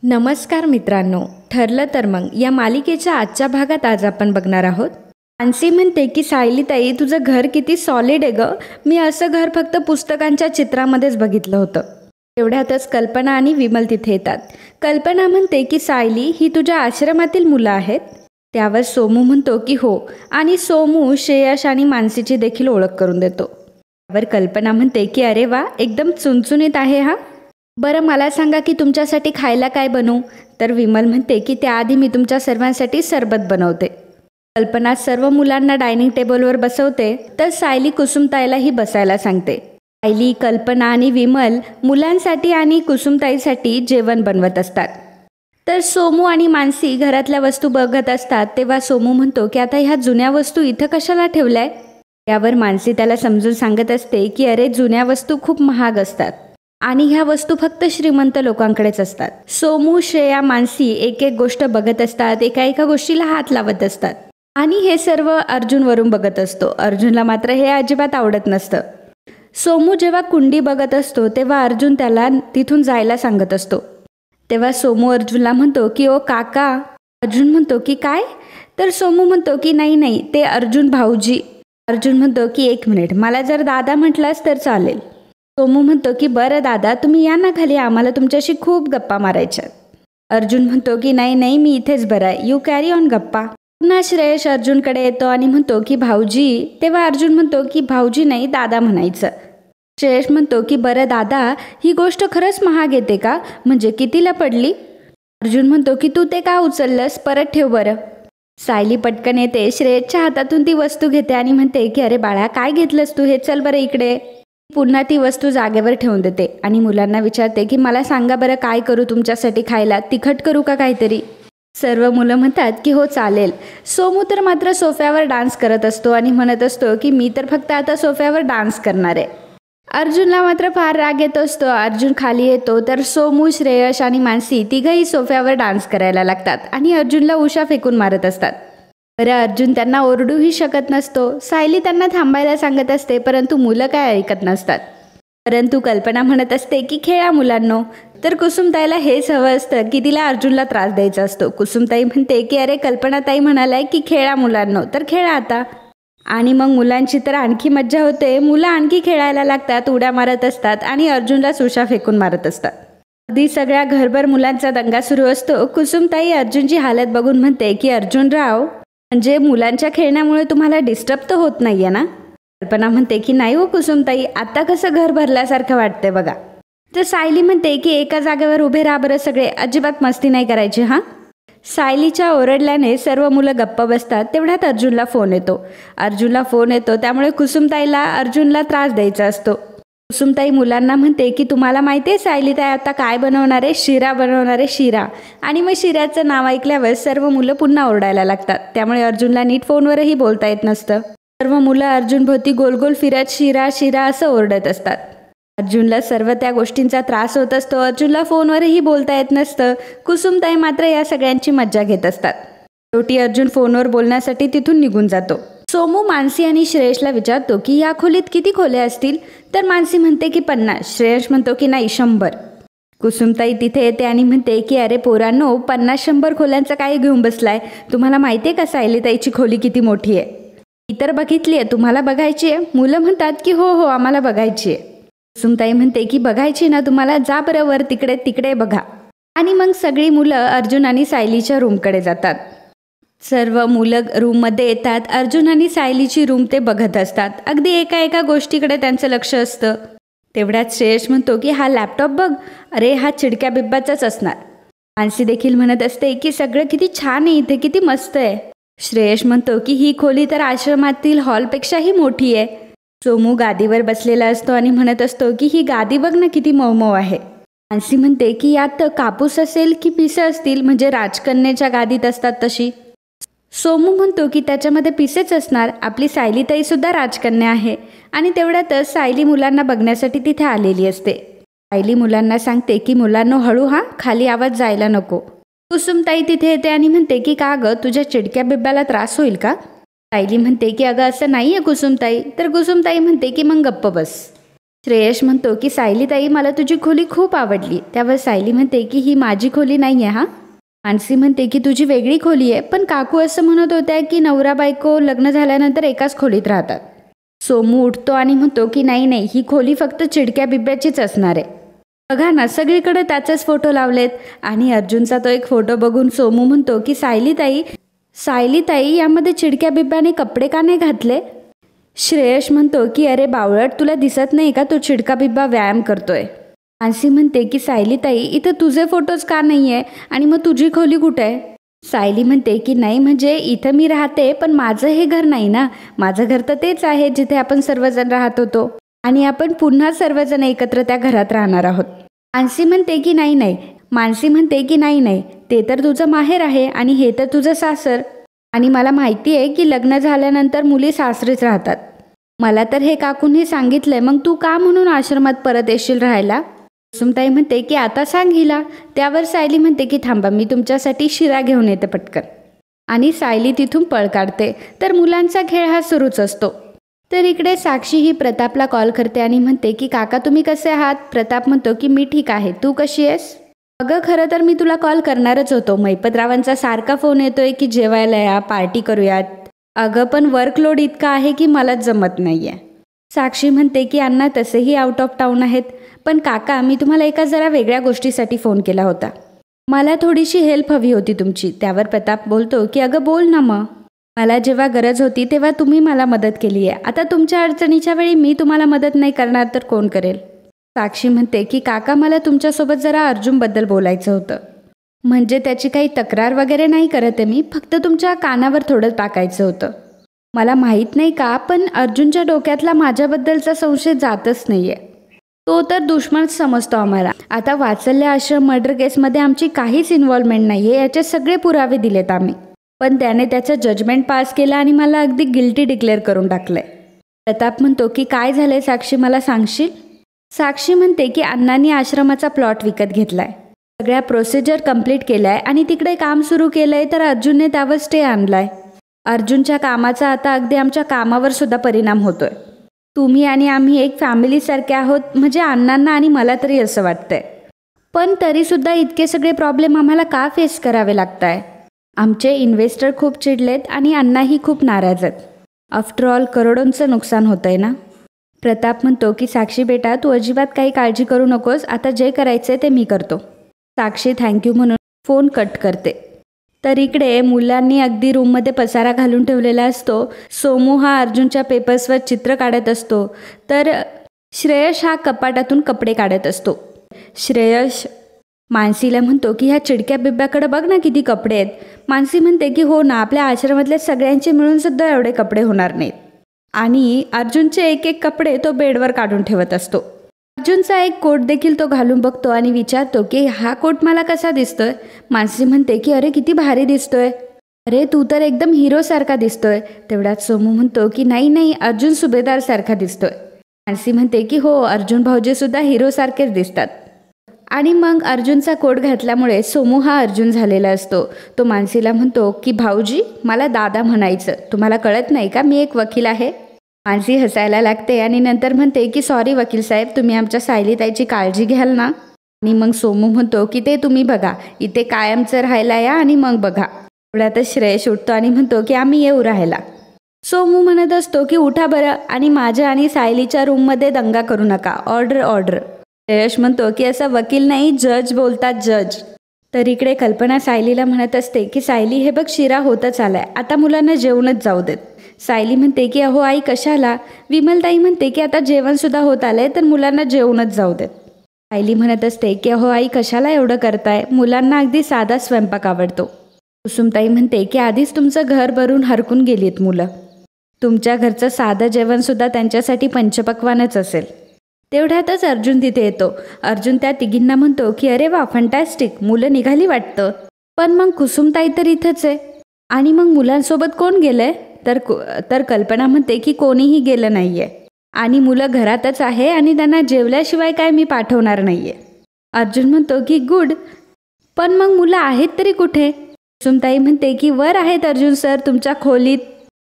नमस्कार मित्रांनो, ठरलं तर मग या मालिकेच्या आजच्या भागात आज आपण बघणार आहोत. मानसी म्हणते की सायलीताई, तुझं घर किती सॉलिड आहे गं. मी असं घर फक्त पुस्तकांच्या चित्रामध्येच बघितलं होतं. एवढ्यातच कल्पना आणि विमल तिथे येतात. कल्पना म्हणते की सायली, ही तुझ्या आश्रमातील मुलं आहेत. त्यावर सोमू म्हणतो की हो, आणि सोमू श्रेयश आणि मानसीची देखील ओळख करून देतो. त्यावर कल्पना म्हणते की अरे वा, एकदम चुणचुणीत आहे हा. बरं, मला सांगा की तुमच्यासाठी खायला काय बनवू. तर विमल म्हणते की त्याआधी मी तुमच्या सर्वांसाठी सरबत बनवते. कल्पना सर्व मुलांना डायनिंग टेबलवर बसवते, तर सायली कुसुमताईलाही बसायला सांगते. सायली, कल्पना आणि विमल मुलांसाठी आणि कुसुमताईसाठी जेवण बनवत असतात. तर सोमू आणि मानसी घरातल्या वस्तू बघत असतात. तेव्हा सोमू म्हणतो की आता ह्या जुन्या वस्तू इथं कशाला ठेवल्याय. यावर मानसी त्याला समजून सांगत असते की अरे, जुन्या वस्तू खूप महाग असतात आणि ह्या वस्तू फक्त श्रीमंत लोकांकडेच असतात. सोमू, श्रेया, मानसी एक एक गोष्ट बघत असतात, एका एका गोष्टीला हात लावत असतात. आणि हे सर्व अर्जुन वरून बघत असतो. अर्जुनला मात्र हे अजिबात आवडत नसतं. सोमू जेव्हा कुंडी बघत असतो तेव्हा अर्जुन त्याला तिथून जायला सांगत असतो. तेव्हा सोमू अर्जुनला म्हणतो की ओ काका. अर्जुन म्हणतो की काय. तर सोमू म्हणतो की नाही, ते अर्जुन भाऊजी. अर्जुन म्हणतो की एक मिनिट, मला जर दादा म्हटलास तर चालेल. सोमू म्हणतो की बरं दादा, तुम्ही या ना खाली, आम्हाला तुमच्याशी खूप गप्पा मारायच्या. अर्जुन म्हणतो की नाही, मी इथेच बरं आहे, यू कॅरी ऑन गप्पा. पुन्हा श्रेयश अर्जुनकडे येतो आणि म्हणतो की भाऊजी. तेव्हा अर्जुन म्हणतो की भाऊजी नाही, दादा म्हणायचं. श्रेयश म्हणतो की बरं दादा, ही गोष्ट खरंच महाग येते का, म्हणजे कितीला पडली. अर्जुन म्हणतो की तू ते का उचललंस, परत ठेव बरं. सायली पटकन येते, श्रेयसच्या हातातून ती वस्तू घेते आणि म्हणते की अरे बाळा, काय घेतलंस तू हे, चल बरं इकडे. पुन्हा ती वस्तू जागेवर ठेवून देते आणि मुलांना विचारते की मला सांगा बरं, काय करू तुमच्यासाठी खायला, तिखट करू का काहीतरी. सर्व मुलं म्हणतात की हो चालेल. सोमू तर मात्र सोफ्यावर डान्स करत असतो आणि म्हणत असतो की मी तर फक्त आता सोफ्यावर डान्स करणार आहे. अर्जुनला मात्र फार राग येत असतो. अर्जुन खाली येतो तर सोमू, श्रेयश आणि मानसी तिघही सोफ्यावर डान्स करायला लागतात आणि अर्जुनला उशा फेकून मारत असतात. बरं, अर्जुन त्यांना ओरडूही शकत नसतो. सायली त्यांना थांबायला सांगत असते, परंतु मुलं काय ऐकत नसतात. परंतु कल्पना म्हणत असते की खेळा मुलांनो. तर कुसुमताईला हेच हवं असतं की तिला अर्जुनला त्रास द्यायचा असतो. कुसुमताई म्हणते की अरे कल्पनाताई म्हणालाय की खेळा मुलांनो, तर खेळा आता. आणि मग मुलांची तर आणखी मज्जा होते. मुलं आणखी खेळायला लागतात, उड्या मारत असतात आणि अर्जुनला सुशा फेकून मारत असतात. अगदी सगळ्या घरभर मुलांचा दंगा सुरू असतो. कुसुमताई अर्जुनची हालत बघून म्हणते की अर्जुनराव, म्हणजे मुलांच्या खेळण्यामुळे तुम्हाला डिस्टर्ब तर होत नाहीये ना. कल्पना म्हणते की नाही हो कुसुमताई, आता कसं घर भरल्यासारखं वाटतंय बघा. तर सायली म्हणते की एका जागेवर उभे राहा बरं सगळे, अजिबात मस्ती नाही करायची हां. सायलीच्या ओरडल्याने सर्व मुलं गप्प बसतात. तेवढ्यात अर्जुनला फोन येतो. त्यामुळे कुसुमताईला अर्जुनला त्रास द्यायचा असतो. कुसुमताई मुलांना म्हणते की तुम्हाला माहिती आहे सायलीताई आता काय बनवणार आहे, शिरा बनवणार आहे, शिरा. आणि मग शिऱ्याचं नाव ऐकल्यावर सर्व मुलं पुन्हा ओरडायला लागतात. त्यामुळे अर्जुनला नीट फोनवरही बोलता येत नसतं. सर्व मुलं अर्जुनभोवती गोल गोल फिरत शिरा शिरा असं ओरडत असतात. अर्जुनला सर्व त्या गोष्टींचा त्रास होत असतो. अर्जुनला फोनवरही बोलता येत नसतं. कुसुमताई मात्र या सगळ्यांची मज्जा घेत असतात. शेवटी अर्जुन फोनवर बोलण्यासाठी तिथून निघून जातो. सोमू मानसी आणि श्रेयशला विचारतो की या खोलीत किती खोल्या असतील. तर मानसी म्हणते की 50. श्रेयश म्हणतो की नाही 100. कुसुमताई तिथे येते आणि म्हणते की अरे पोरांनो, 50-100 खोल्यांचं काय घेऊन बसलाय. तुम्हाला माहिती आहे का सायलीताईची खोली किती मोठी आहे. मी तर बघितली आहे, तुम्हाला बघायची आहे. मुलं म्हणतात की हो आम्हाला बघायची आहे. कुसुमताई म्हणते की बघायची ना तुम्हाला, जा बरं वर तिकडे बघा. आणि मग सगळी मुलं अर्जुन आणि सायलीच्या रूमकडे जातात. सर्व मुलं रूममध्ये येतात. अर्जुन आणि सायलीची रूम ते बघत असतात. अगदी एका गोष्टीकडे त्यांचं लक्ष असतं. तेवढ्यात श्रेयश म्हणतो की हा लॅपटॉप बघ, अरे हा चिडक्या बिब्बाचाच असणार. मानसी देखील म्हणत असते की सगळं किती छान आहे इथे, किती मस्त आहे. श्रेयश म्हणतो की ही खोली तर आश्रमातील हॉलपेक्षाही मोठी आहे. सोमू गादीवर बसलेला असतो आणि म्हणत असतो की ही गादी बघ ना, किती मऊ आहे. मानसी म्हणते की यात कापूस असेल की पिसं असतील, म्हणजे राजकन्येच्या गादीत असतात तशी. सोमू म्हणतो की त्याच्यामध्ये पिसेच असणार, आपली सायलीताई सुद्धा राजकन्या आहे. आणि तेवढ्यातच सायली मुलांना बघण्यासाठी तिथे आलेली असते. सायली मुलांना सांगते की मुलांनो हळू हा, खाली आवाज जायला नको. कुसुमताई तिथे येते आणि म्हणते की का गं, तुझ्या चिडक्या बिब्याला त्रास होईल का. सायली म्हणते की अगं असं नाही आहे कुसुमताई. तर कुसुमताई म्हणते की मग गप्प बस. श्रेयश म्हणतो की सायलीताई मला तुझी खोली खूप आवडली. त्यावर सायली म्हणते की ही माझी खोली नाही आहे. मानसी म्हणते की तुझी वेगळी खोली आहे, पण काकू असं म्हणत होत्या की नवरा बायको लग्न झाल्यानंतर एकाच खोलीत राहतात. सोमू उठतो आणि म्हणतो की नाही नाही, ही खोली फक्त चिडक्या बिब्याचीच असणार आहे. बघा ना, सगळीकडे त्याचेच फोटो लावलेत. आणि अर्जुनचा तो एक फोटो बघून सोमू म्हणतो की सायलीताई यामध्ये चिडक्या बिब्याने कपडे का नाही घातले. श्रेयश म्हणतो की अरे बावळट, तुला दिसत नाही का तो चिडका बिब्बा व्यायाम करतोय. मानसी म्हणते की सायलीताई इथं तुझे फोटोज का नाही आहे आणि मग तुझी खोली कुठे आहे. सायली म्हणते की नाही म्हणजे इथं मी राहते, पण माझं हे घर नाही ना. माझं घर तर तेच आहे जिथे आपण सर्वजण राहत होतो आणि आपण पुन्हा सर्वजण एकत्र त्या घरात राहणार आहोत. मानसी म्हणते की नाही, ते तर तुझं माहेर आहे आणि हे तर तुझं सासर. आणि मला माहिती आहे की लग्न झाल्यानंतर मुली सासरीच राहतात. मला तर हे काकूंनी सांगितलंय. मग तू का म्हणून आश्रमात परत येशील राहायला. कुसुमताई म्हणते की आता सांग हिला. त्यावर सायली म्हणते की थांबा, मी तुमच्यासाठी शिरा घेऊन येते पटकन. आणि सायली तिथून पळ काढते. तर मुलांचा खेळ हा सुरूच असतो. तर इकडे साक्षी ही प्रतापला कॉल करते आणि म्हणते की काका तुम्ही कसे आहात. प्रताप म्हणतो की मी ठीक आहे, तू कशी आहेस. अगं खरं तर मी तुला कॉल करणारच होतो. मैपतरावांचा सारखा फोन येतोय की जेवायला या, पार्टी करूयात. अगं पण वर्कलोड इतका आहे की मलाच जमत नाही आहे. साक्षी म्हणते की अण्णा तसेही आउट ऑफ टाऊन आहेत. पण काका मी तुम्हाला एका जरा वेगळ्या गोष्टीसाठी फोन केला होता. मला थोडीशी हेल्प हवी होती तुमची. त्यावर प्रताप बोलतो की अगं बोल ना मग. मला जेव्हा गरज होती तेव्हा तुम्ही मला मदत केली आहे. आता तुमच्या अडचणीच्या वेळी मी तुम्हाला मदत नाही करणार तर कोण करेल. साक्षी म्हणते की काका मला तुमच्यासोबत जरा अर्जुनबद्दल बोलायचं होतं. म्हणजे त्याची काही तक्रार वगैरे नाही करत आहे मी, फक्त तुमच्या कानावर थोडं टाकायचं होतं. मला माहीत नाही का, पण अर्जुनच्या डोक्यातला माझ्याबद्दलचा संशय जातच नाही आहे. तो तर दुश्मनच समजतो आम्हाला. आता वात्सल्य आश्रम मर्डर केसमध्ये आमची काहीच इन्व्हॉल्वमेंट नाही आहे याचे सगळे पुरावे दिलेत आम्ही. पण त्याने त्याचं जजमेंट पास केलं आणि मला अगदी गिल्टी डिक्लेअर करून टाकलंय. प्रताप म्हणतो की काय झालंय साक्षी, मला सांगशील. साक्षी म्हणते की अण्णांनी आश्रमाचा प्लॉट विकत घेतलाय, सगळ्या प्रोसिजर कंप्लीट केलाय आणि तिकडे काम सुरू केलंय. तर अर्जुनने त्यावर स्टे आणलाय. अर्जुनच्या कामाचा आता अगदी आमच्या कामावर सुद्धा परिणाम होतोय. तुम्ही आणि आम्ही एक फॅमिलीसारखे आहोत, म्हणजे अण्णांना आणि मला तरी असं वाटतंय. पण तरीसुद्धा इतके सगळे प्रॉब्लेम आम्हाला का फेस करावे लागत आहे. आमचे इन्व्हेस्टर खूप चिडलेत आणि अण्णाही खूप नाराज आहेत. आफ्टर ऑल करोडोंचं नुकसान होतं आहे ना. प्रताप म्हणतो की साक्षी बेटा तू अजिबात काही काळजी करू नकोस, आता जे करायचं ते मी करतो. साक्षी थँक्यू म्हणून फोन कट करते. तर इकडे मुलांनी अगदी रूममध्ये पसारा घालून ठेवलेला असतो. सोमू हा अर्जुनच्या पेपर्सवर चित्र काढत असतो. तर श्रेयश हा कपाटातून कपडे काढत असतो. श्रेयश मानसीला म्हणतो की ह्या चिडक्या बिब्याकडे बघ ना किती कपडे आहेत. मानसी म्हणते की हो ना, आपल्या आश्रमातले सगळ्यांचे मिळून सुद्धा एवढे कपडे होणार नाहीत. आणि अर्जुनचे एक एक कपडे तो बेडवर काढून ठेवत असतो. अर्जुनचा एक कोट देखील तो घालून बघतो आणि विचारतो की हा कोट मला कसा दिसतोय. मानसी म्हणते की अरे किती भारी दिसतोय, अरे तू तर एकदम हिरोसारखा दिसतोय. तेवढ्यात सोमू म्हणतो की नाही अर्जुन सुभेदार सारखा दिसतोय. मानसी म्हणते की हो, अर्जुन भाऊजी सुद्धा हिरोसारखेच दिसतात. आणि मग अर्जुनचा कोट घातल्यामुळे सोमू हा अर्जुन झालेला असतो. तो मानसीला म्हणतो की भाऊजी मला दादा म्हणायचं, तुम्हाला कळत नाही का मी एक वकील आहे. मानसी हसायला लागते आणि नंतर म्हणते की सॉरी वकील साहेब, तुम्ही आमच्या सायलीताईची काळजी घ्याल ना. आणि मग सोमू म्हणतो की ते तुम्ही बघा, इथे कायमचं राहायला या आणि मग बघा. एवढ्यातच श्रेयश उठतो आणि म्हणतो की आम्ही येऊ राहायला. सोमू म्हणत असतो की उठा बरं आणि माझ्या आणि सायलीच्या रूममध्ये दंगा करू नका, ऑर्डर. श्रेयश म्हणतो की असं वकील नाही, जज बोलतात, जज. तर इकडे कल्पना सायलीला म्हणत असते की सायली हे बघ शिरा होतच आलाय, आता मुलांना जेवणच जाऊ देत. सायली म्हणते की अहो आई कशाला. विमलताई म्हणते की आता जेवणसुद्धा होत आलंय तर मुलांना जेवणच जाऊ देत. सायली म्हणत असते की अहो आई कशाला एवढं करताय, मुलांना अगदी साधा स्वयंपाक आवडतो. कुसुमताई म्हणते की आधीच तुमचं घर भरून हरकून गेलीत मुलं, तुमच्या घरचं साधं जेवणसुद्धा त्यांच्यासाठी पंचपक्वानच असेल. तेवढ्यातच अर्जुन तिथे येतो. अर्जुन त्या तिघींना म्हणतो की अरे वा फंटॅस्टिक, मुलं निघाली वाटतं. पण मग कुसुमताई तर इथंच आहे आणि मग मुलांसोबत कोण गेलंय. तर कल्पना म्हणते की कोणीही गेलं नाहीये आणि मुलं घरातच आहे आणि त्यांना जेवल्याशिवाय काय मी पाठवणार नाहीये. अर्जुन म्हणतो की गुड, पण मग मुलं आहेत तरी कुठे. कुसुमताई म्हणते की वर आहेत अर्जुन सर तुमच्या खोलीत.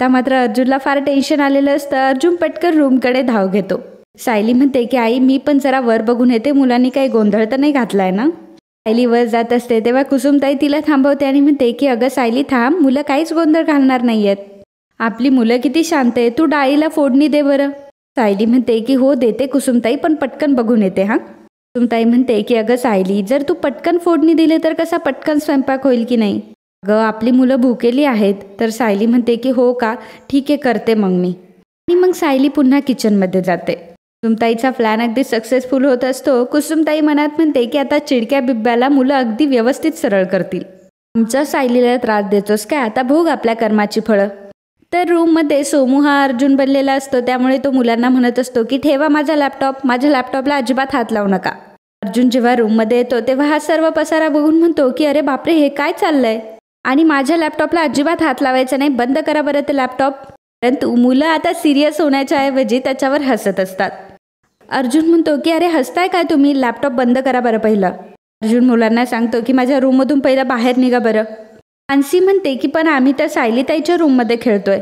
आता मात्र अर्जुनला फार टेन्शन आलेलं असतं. अर्जुन पटकन रूमकडे धाव घेतो. सायली म्हणते की आई मी पण जरा वर बघून येते, मुलांनी काही गोंधळ तर नाही घातलाय ना. सायली वर जात असते तेव्हा कुसुमताई तिला थांबवते आणि म्हणते की अगं सायली थांब, मुलं काहीच गोंधळ घालणार नाहीयेत. आपली मुलं किती शांत आहे, तू डाळीला फोडणी दे बरं. सायली म्हणते की हो देते कुसुमताई, पण पटकन बघून येते हां. कुसुमताई म्हणते की अगं सायली जर तू पटकन फोडणी दिली तर कसा पटकन स्वयंपाक होईल की नाही. अगं आपली मुलं भुकेली आहेत. तर सायली म्हणते की हो का, ठीक आहे करते मग मी. आणि मग सायली पुन्हा किचनमध्ये जाते. कुसुमताईचा प्लॅन अगदी सक्सेसफुल होत असतो. कुसुमताई मनात म्हणते की आता चिडक्या बिब्ब्याला मुलं अगदी व्यवस्थित सरळ करतील. आमच्या सायलीला त्रास देतोस काय, आता भोग आपल्या कर्माची फळं. तर रूममध्ये सोमू हा अर्जुन बनलेला असतो, त्यामुळे तो मुलांना म्हणत असतो की ठेवा माझा लॅपटॉप, माझ्या लॅपटॉपला अजिबात हात लावू नका. अर्जुन जेव्हा रूममध्ये येतो तेव्हा हा सर्व पसारा बघून म्हणतो की अरे बापरे हे काय चाललंय, आणि माझ्या लॅपटॉपला अजिबात हात लावायचा नाही, बंद करा बरं ते लॅपटॉप. परंतु मुलं आता सिरियस होण्याच्या ऐवजी त्याच्यावर हसत असतात. अर्जुन म्हणतो की अरे हसताय काय तुम्ही, लॅपटॉप बंद करा बरं पहिलं. अर्जुन मुलांना सांगतो की माझ्या रूममधून पहिलं बाहेर निघा बरं. मानसी म्हणते की पण आम्ही तर सायलीताईच्या रूममध्ये खेळतोय.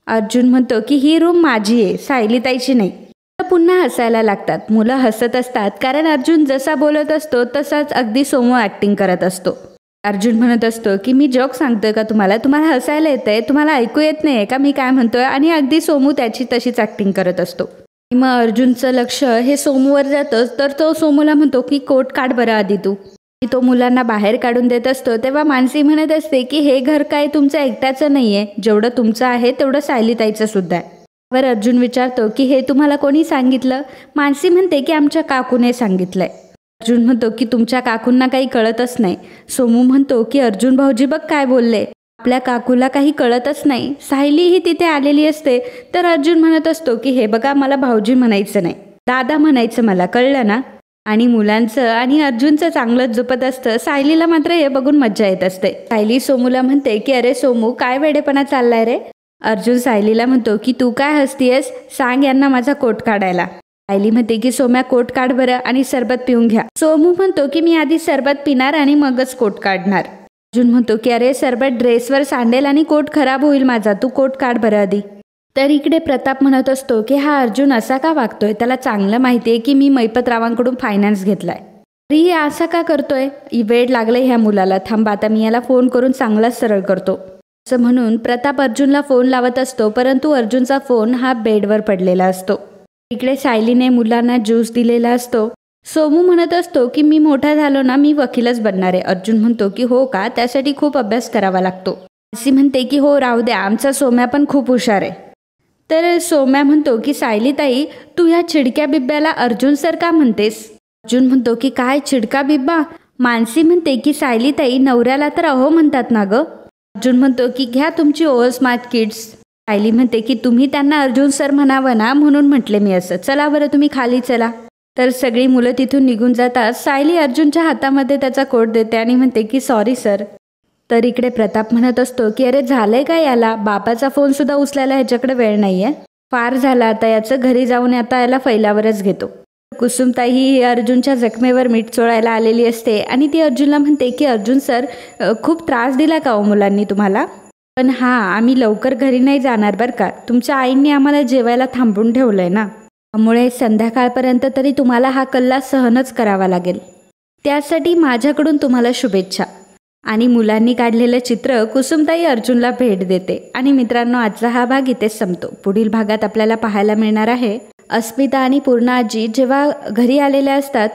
अर्जुन म्हणतो की ही रूम माझी आहे, सायलीताईची नाही. पुन्हा हसायला लागतात. मुलं हसत असतात कारण अर्जुन जसा बोलत असतो तसाच अगदी सोमू ॲक्टिंग करत असतो. अर्जुन म्हणत असतो की मी जोक सांगतोय का तुम्हाला, तुम्हाला हसायला येतंय, तुम्हाला ऐकू येत नाही का मी काय म्हणतोय. आणि अगदी सोमू त्याची तशीच ॲक्टिंग करत असतो. मग अर्जुनचं लक्ष हे सोमूवर जातं, तर तो सोमूला म्हणतो की कोट काढ बरं आधी तू. तो मुलांना बाहेर काढून देत असतो तेव्हा मानसी म्हणत असते की हे घर काय तुमचं एकट्याचं नाही आहे, जेवढं तुमचं आहे तेवढं सायलीताईचं सुद्धा आहे. वर अर्जुन विचारतो की हे तुम्हाला कोणी सांगितलं. मानसी म्हणते की आमच्या काकूने सांगितलंय. अर्जुन म्हणतो की तुमच्या काकूंना काही कळतच नाही. सोमू म्हणतो की अर्जुन भाऊजी बघ काय बोलले, आपल्या काकूला काही कळतच नाही. सायलीही तिथे आलेली असते. तर अर्जुन म्हणत असतो की हे बघा मला भाऊजी म्हणायचं नाही, दादा म्हणायचं मला, कळलं ना. आणि मुलांचं आणि अर्जुनचं चांगलंच झोपत असतं. सायलीला मात्र हे बघून मज्जा येत असते. सायली सोमूला म्हणते की अरे सोमू काय वेडेपणा चाललाय रे. अर्जुन सायलीला म्हणतो की तू काय हसतीयस, सांग यांना माझा कोट काढायला. सायली म्हणते की सोम्या कोट काढ बरं आणि सरबत पिऊन घ्या. सोमू म्हणतो की मी आधी सरबत पिणार आणि मगच कोट काढणार. अर्जुन म्हणतो की अरे सरबत ड्रेसवर सांडेल आणि कोट खराब होईल माझा, तू कोट काढ बरं आधी. तर इकडे प्रताप म्हणत असतो की हा अर्जुन असा का वागतोय, त्याला चांगलं माहिती आहे की मी मैपतरावांकडून फायनान्स घेतलाय, तरी असा का करतोय, वेळ लागलाय ह्या मुलाला, थांबा आता मी याला फोन करून चांगलाच सरळ करतो. असं म्हणून प्रताप अर्जुनला फोन लावत असतो, परंतु अर्जुनचा फोन हा बेडवर पडलेला असतो. इकडे सायलीने मुलांना ज्यूस दिलेला असतो. सोमू म्हणत असतो की मी मोठा झालो ना मी वकीलच बनणार आहे. अर्जुन म्हणतो की हो का, त्यासाठी खूप अभ्यास करावा लागतो. अशी म्हणते की हो राहू द्या, आमचा सोम्या पण खूप हुशार आहे. तर सोम्या म्हणतो की सायलीताई तू ह्या चिडक्या बिब्ब्याला अर्जुन सर का म्हणतेस. अर्जुन म्हणतो की काय चिडका बिब्बा. मानसी म्हणते की सायलीताई नवऱ्याला तर अहो म्हणतात ना ग. अर्जुन म्हणतो की घ्या तुमची ओव्हर स्मार्ट किड्स. सायली म्हणते की तुम्ही त्यांना अर्जुन सर म्हणावं ना म्हणून म्हटले मी असं, चला बरं तुम्ही खाली चला. तर सगळी मुलं तिथून निघून जातात. सायली अर्जुनच्या हातामध्ये त्याचा कोट देते आणि म्हणते की सॉरी सर. तर इकडे प्रताप म्हणत असतो की अरे झालंय काय याला, बापाचा फोन सुद्धा उचलायला ह्याच्याकडे वेळ नाहीये, फार झाला आता याचं, घरी जाऊन आता याला फैलावरच घेतो. कुसुमताई ही अर्जुनच्या जखमेवर मीठ चोळायला आलेली असते आणि ती अर्जुनला म्हणते की अर्जुन सर खूप त्रास दिला का हो मुलांनी तुम्हाला. पण हां आम्ही लवकर घरी नाही जाणार बरं का, तुमच्या आईंनी आम्हाला जेवायला थांबून ठेवलंय ना, त्यामुळे संध्याकाळपर्यंत तरी तुम्हाला हा कल्ला सहनच करावा लागेल. त्यासाठी माझ्याकडून तुम्हाला शुभेच्छा. आणि मुलांनी काढलेलं चित्र कुसुमताई अर्जुनला भेट देते. आणि मित्रांनो आजचा हा भाग इथेच संपतो. पुढील भागात आपल्याला पाहायला मिळणार आहे अस्मिता आणि पूर्णा आजी जेव्हा घरी आलेल्या असतात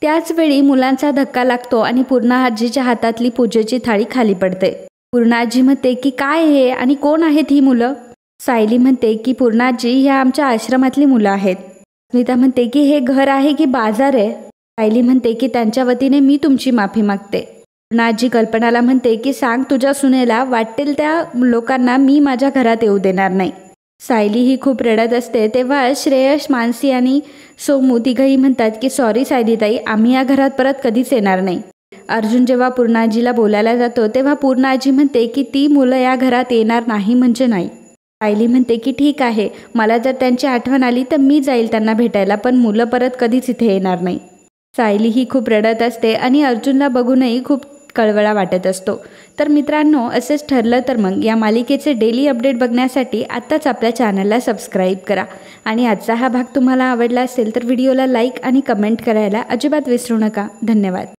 त्याच वेळी मुलांचा धक्का लागतो आणि पूर्णा आजीच्या हातातली पूजेची थाळी खाली पडते. पूर्णा आजी म्हणते की काय हे आणि कोण आहेत ही मुलं. सायली म्हणते की पूर्णा आजी ह्या आमच्या आश्रमातली मुलं आहेत. अस्मिता म्हणते की हे घर आहे की बाजार आहे. सायली म्हणते की त्यांच्या वतीने मी तुमची माफी मागते. पूर्णा आजी कल्पनाला म्हणते की सांग तुझ्या सुनेला, वाटेल त्या लोकांना मी माझ्या घरात येऊ देणार नाही. सायली ही खूप रडत असते तेव्हा श्रेयश, मानसी आणि सोमू तिघही म्हणतात की सॉरी सायलीताई, आम्ही या घरात परत कधीच येणार नाही. अर्जुन जेव्हा पूर्णाजीला बोलायला जातो तेव्हा पूर्णाजी म्हणते की ती मुलं या घरात येणार नाही म्हणजे नाही. सायली म्हणते की ठीक आहे, मला जर त्यांची आठवण आली तर मी जाईल त्यांना भेटायला, पण मुलं परत कधीच इथे येणार नाही. सायली ही खूप रडत असते आणि अर्जुनला बघूनही खूप कळवळा वाटत असतो. तर मित्रांनो, असेच ठरलं तर मग या मालिकेचे डेली अपडेट बघण्यासाठी आत्ताच आपल्या चॅनलला सबस्क्राईब करा. आणि आजचा हा भाग तुम्हाला आवडला असेल तर व्हिडिओला लाईक आणि कमेंट करायला अजिबात विसरू नका. धन्यवाद.